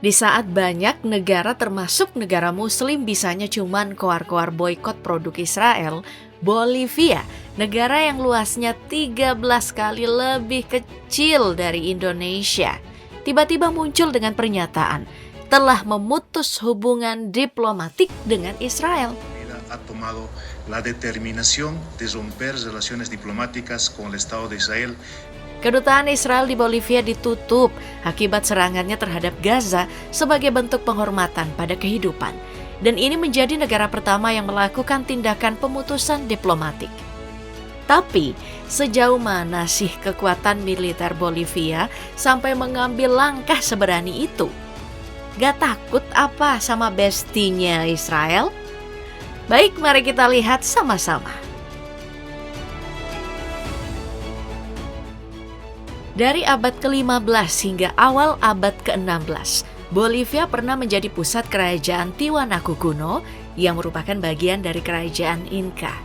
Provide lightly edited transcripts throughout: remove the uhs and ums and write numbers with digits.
Di saat banyak negara termasuk negara muslim bisanya cuman koar-koar boikot produk Israel, Bolivia, negara yang luasnya 13 kali lebih kecil dari Indonesia, tiba-tiba muncul dengan pernyataan telah memutus hubungan diplomatik dengan Israel. Ha tomado la determinación de romper relaciones diplomáticas con el Estado de Israel. Kedutaan Israel di Bolivia ditutup akibat serangannya terhadap Gaza sebagai bentuk penghormatan pada kehidupan. Dan ini menjadi negara pertama yang melakukan tindakan pemutusan diplomatik. Tapi, sejauh mana sih kekuatan militer Bolivia sampai mengambil langkah seberani itu? Gak takut apa sama bestinya Israel? Baik, mari kita lihat sama-sama. Dari abad ke-15 hingga awal abad ke-16, Bolivia pernah menjadi pusat kerajaan Tiwanaku kuno yang merupakan bagian dari kerajaan Inca.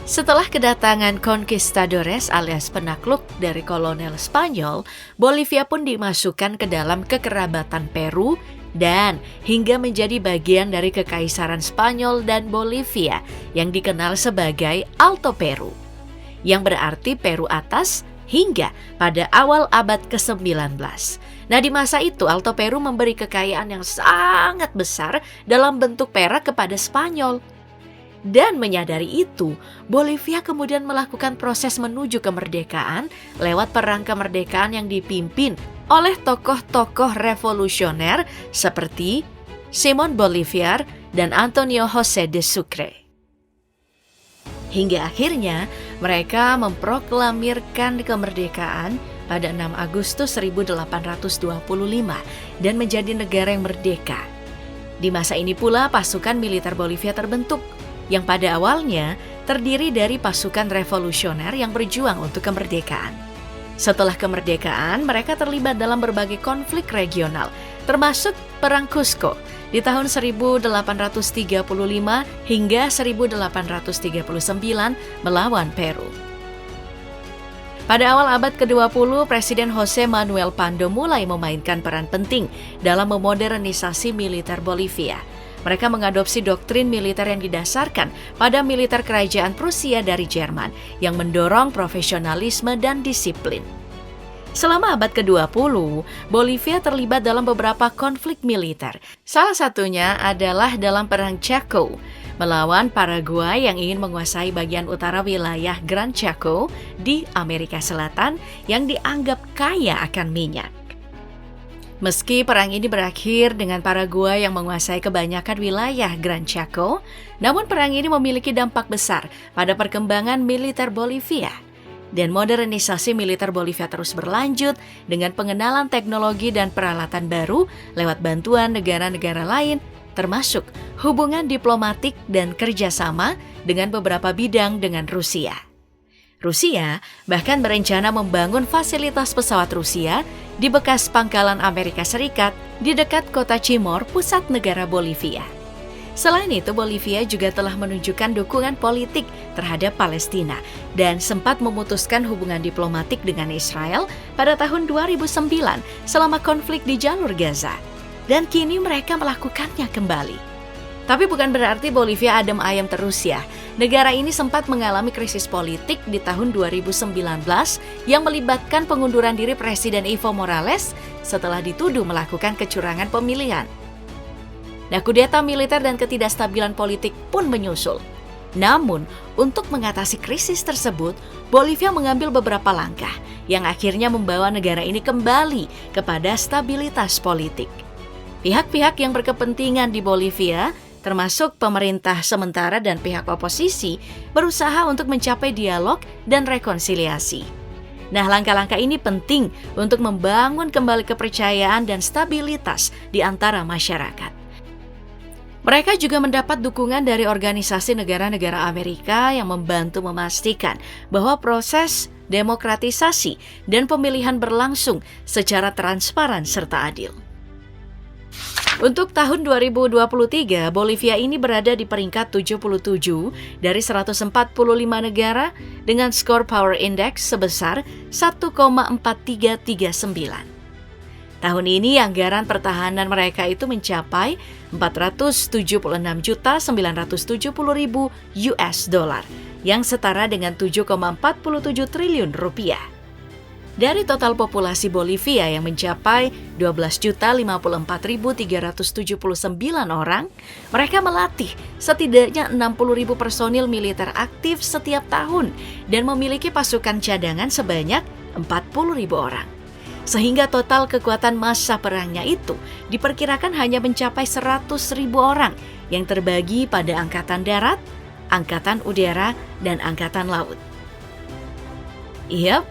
Setelah kedatangan conquistadores alias penakluk dari kolonel Spanyol, Bolivia pun dimasukkan ke dalam kekerabatan Peru dan hingga menjadi bagian dari Kekaisaran Spanyol dan Bolivia yang dikenal sebagai Alto Peru, yang berarti Peru atas, hingga pada awal abad ke-19. Nah, di masa itu Alto Peru memberi kekayaan yang sangat besar dalam bentuk perak kepada Spanyol. Dan menyadari itu, Bolivia kemudian melakukan proses menuju kemerdekaan lewat perang kemerdekaan yang dipimpin oleh tokoh-tokoh revolusioner seperti Simón Bolívar dan Antonio José de Sucre. Hingga akhirnya mereka memproklamirkan kemerdekaan pada 6 Agustus 1825 dan menjadi negara yang merdeka. Di masa ini pula pasukan militer Bolivia terbentuk yang pada awalnya terdiri dari pasukan revolusioner yang berjuang untuk kemerdekaan. Setelah kemerdekaan, mereka terlibat dalam berbagai konflik regional, termasuk Perang Cusco di tahun 1835 hingga 1839 melawan Peru. Pada awal abad ke-20, Presiden José Manuel Pando mulai memainkan peran penting dalam memodernisasi militer Bolivia. Mereka mengadopsi doktrin militer yang didasarkan pada militer kerajaan Prusia dari Jerman yang mendorong profesionalisme dan disiplin. Selama abad ke-20, Bolivia terlibat dalam beberapa konflik militer. Salah satunya adalah dalam Perang Chaco, melawan Paraguay yang ingin menguasai bagian utara wilayah Gran Chaco di Amerika Selatan yang dianggap kaya akan minyak. Meski perang ini berakhir dengan Paraguay yang menguasai kebanyakan wilayah Gran Chaco, namun perang ini memiliki dampak besar pada perkembangan militer Bolivia. Dan modernisasi militer Bolivia terus berlanjut dengan pengenalan teknologi dan peralatan baru lewat bantuan negara-negara lain, termasuk hubungan diplomatik dan kerjasama dengan beberapa bidang dengan Rusia. Rusia bahkan berencana membangun fasilitas pesawat Rusia di bekas pangkalan Amerika Serikat di dekat kota Timor, pusat negara Bolivia. Selain itu, Bolivia juga telah menunjukkan dukungan politik terhadap Palestina dan sempat memutuskan hubungan diplomatik dengan Israel pada tahun 2009 selama konflik di jalur Gaza. Dan kini mereka melakukannya kembali. Tapi bukan berarti Bolivia adem ayem terus ya. Negara ini sempat mengalami krisis politik di tahun 2019 yang melibatkan pengunduran diri Presiden Evo Morales setelah dituduh melakukan kecurangan pemilihan. Nah, kudeta militer dan ketidakstabilan politik pun menyusul. Namun, untuk mengatasi krisis tersebut, Bolivia mengambil beberapa langkah yang akhirnya membawa negara ini kembali kepada stabilitas politik. Pihak-pihak yang berkepentingan di Bolivia, termasuk pemerintah sementara dan pihak oposisi, berusaha untuk mencapai dialog dan rekonsiliasi. Nah, langkah-langkah ini penting untuk membangun kembali kepercayaan dan stabilitas di antara masyarakat. Mereka juga mendapat dukungan dari organisasi negara-negara Amerika yang membantu memastikan bahwa proses demokratisasi dan pemilihan berlangsung secara transparan serta adil. Untuk tahun 2023, Bolivia ini berada di peringkat 77 dari 145 negara dengan skor Power Index sebesar 1,4339. Tahun ini anggaran pertahanan mereka itu mencapai 476.970.000 US dollar, yang setara dengan 7,47 triliun rupiah. Dari total populasi Bolivia yang mencapai 12.054.379 orang, mereka melatih setidaknya 60.000 personil militer aktif setiap tahun dan memiliki pasukan cadangan sebanyak 40.000 orang. Sehingga total kekuatan massa perangnya itu diperkirakan hanya mencapai 100.000 orang yang terbagi pada Angkatan Darat, Angkatan Udara, dan Angkatan Laut. Yap,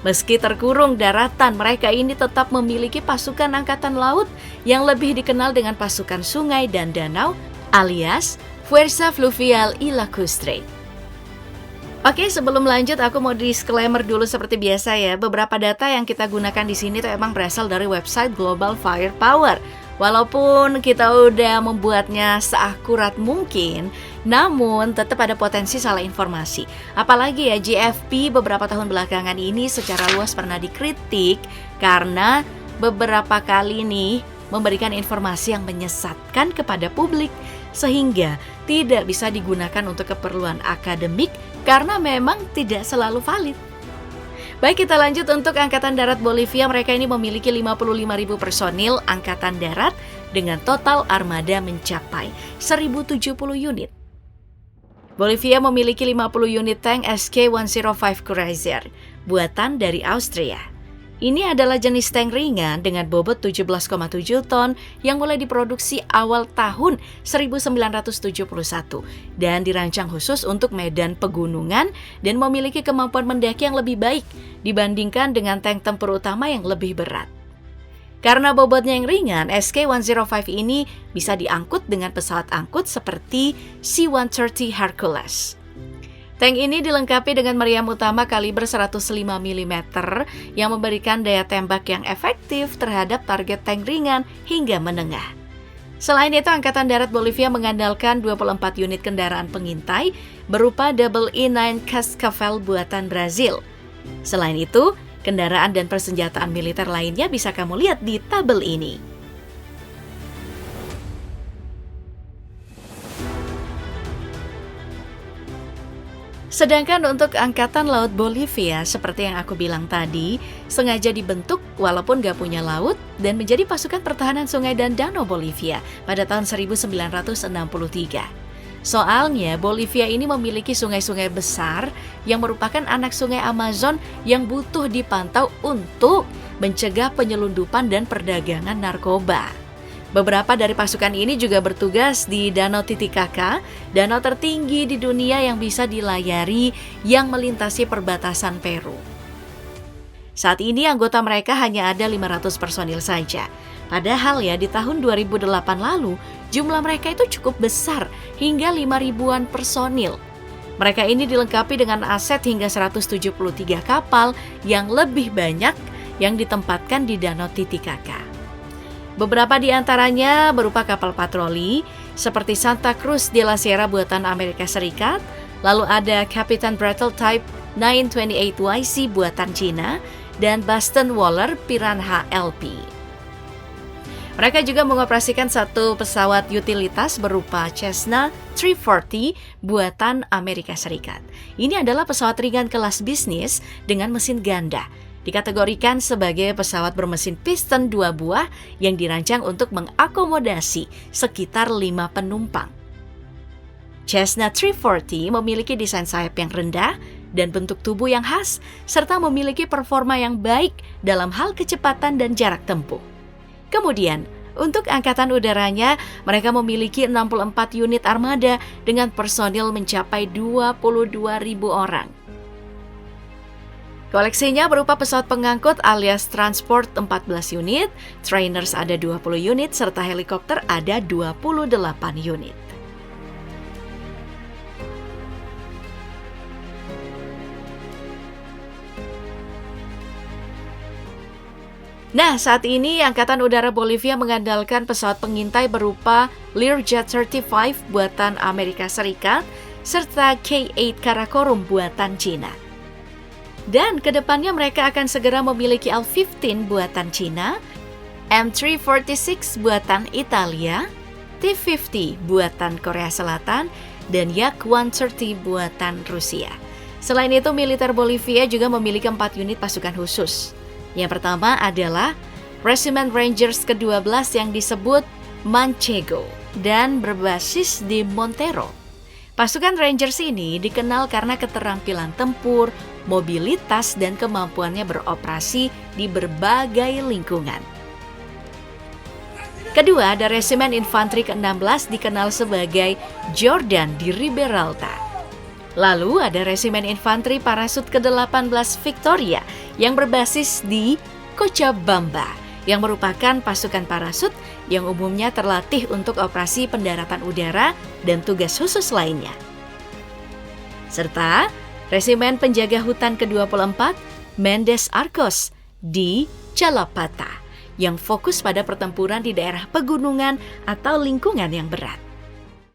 meski terkurung daratan, mereka ini tetap memiliki pasukan angkatan laut yang lebih dikenal dengan pasukan sungai dan danau alias Fuerza Fluvial y Lacustre. Oke, sebelum lanjut aku mau disclaimer dulu seperti biasa ya. Beberapa data yang kita gunakan di sini tuh emang berasal dari website Global Firepower. Walaupun kita udah membuatnya seakurat mungkin, namun tetap ada potensi salah informasi. Apalagi ya, GFP beberapa tahun belakangan ini secara luas pernah dikritik karena beberapa kali nih memberikan informasi yang menyesatkan kepada publik sehingga tidak bisa digunakan untuk keperluan akademik karena memang tidak selalu valid. Baik, kita lanjut untuk Angkatan Darat Bolivia. Mereka ini memiliki 55.000 personil Angkatan Darat dengan total armada mencapai 1.070 unit. Bolivia memiliki 50 unit tank SK-105 Cruiser, buatan dari Austria. Ini adalah jenis tank ringan dengan bobot 17,7 ton yang mulai diproduksi awal tahun 1971 dan dirancang khusus untuk medan pegunungan dan memiliki kemampuan mendaki yang lebih baik dibandingkan dengan tank tempur utama yang lebih berat. Karena bobotnya yang ringan, SK-105 ini bisa diangkut dengan pesawat angkut seperti C-130 Hercules. Tank ini dilengkapi dengan meriam utama kaliber 105 mm yang memberikan daya tembak yang efektif terhadap target tank ringan hingga menengah. Selain itu, Angkatan Darat Bolivia mengandalkan 24 unit kendaraan pengintai berupa Double E9 Cascavel buatan Brazil. Selain itu, kendaraan dan persenjataan militer lainnya bisa kamu lihat di tabel ini. Sedangkan untuk Angkatan Laut Bolivia, seperti yang aku bilang tadi, sengaja dibentuk walaupun gak punya laut dan menjadi pasukan pertahanan sungai dan danau Bolivia pada tahun 1963. Soalnya Bolivia ini memiliki sungai-sungai besar yang merupakan anak sungai Amazon yang butuh dipantau untuk mencegah penyelundupan dan perdagangan narkoba. Beberapa dari pasukan ini juga bertugas di Danau Titicaca, danau tertinggi di dunia yang bisa dilayari yang melintasi perbatasan Peru. Saat ini anggota mereka hanya ada 500 personil saja. Padahal ya di tahun 2008 lalu jumlah mereka itu cukup besar hingga 5.000-an personil. Mereka ini dilengkapi dengan aset hingga 173 kapal yang lebih banyak yang ditempatkan di Danau Titicaca. Beberapa di antaranya berupa kapal patroli seperti Santa Cruz de la Sierra buatan Amerika Serikat, lalu ada Captain Brattle Type 928YC buatan Cina, dan Boston Whaler Piranha LP. Mereka juga mengoperasikan satu pesawat utilitas berupa Cessna 340 buatan Amerika Serikat. Ini adalah pesawat ringan kelas bisnis dengan mesin ganda. Dikategorikan sebagai pesawat bermesin piston 2 buah yang dirancang untuk mengakomodasi sekitar 5 penumpang. Cessna 340 memiliki desain sayap yang rendah dan bentuk tubuh yang khas, serta memiliki performa yang baik dalam hal kecepatan dan jarak tempuh. Kemudian, untuk Angkatan Udaranya, mereka memiliki 64 unit armada dengan personil mencapai 22.000 orang. Koleksinya berupa pesawat pengangkut alias transport 14 unit, trainers ada 20 unit, serta helikopter ada 28 unit. Nah, saat ini Angkatan Udara Bolivia mengandalkan pesawat pengintai berupa Learjet 35 buatan Amerika Serikat, serta K-8 Karakorum buatan Cina. Dan kedepannya mereka akan segera memiliki L-15 buatan Cina, M346 buatan Italia, T-50 buatan Korea Selatan, dan Yak-130 buatan Rusia. Selain itu, militer Bolivia juga memiliki 4 unit pasukan khusus. Yang pertama adalah Resimen Rangers ke-12 yang disebut Manchego dan berbasis di Montero. Pasukan Rangers ini dikenal karena keterampilan tempur, mobilitas, dan kemampuannya beroperasi di berbagai lingkungan. Kedua, ada Resimen Infanteri ke-16 dikenal sebagai Jordan di Riberalta. Lalu ada Resimen Infanteri Parasut ke-18 Victoria yang berbasis di Cochabamba, yang merupakan pasukan parasut yang umumnya terlatih untuk operasi pendaratan udara dan tugas khusus lainnya. Serta Resimen Penjaga Hutan ke-24 Mendes Arcos di Calapata, yang fokus pada pertempuran di daerah pegunungan atau lingkungan yang berat.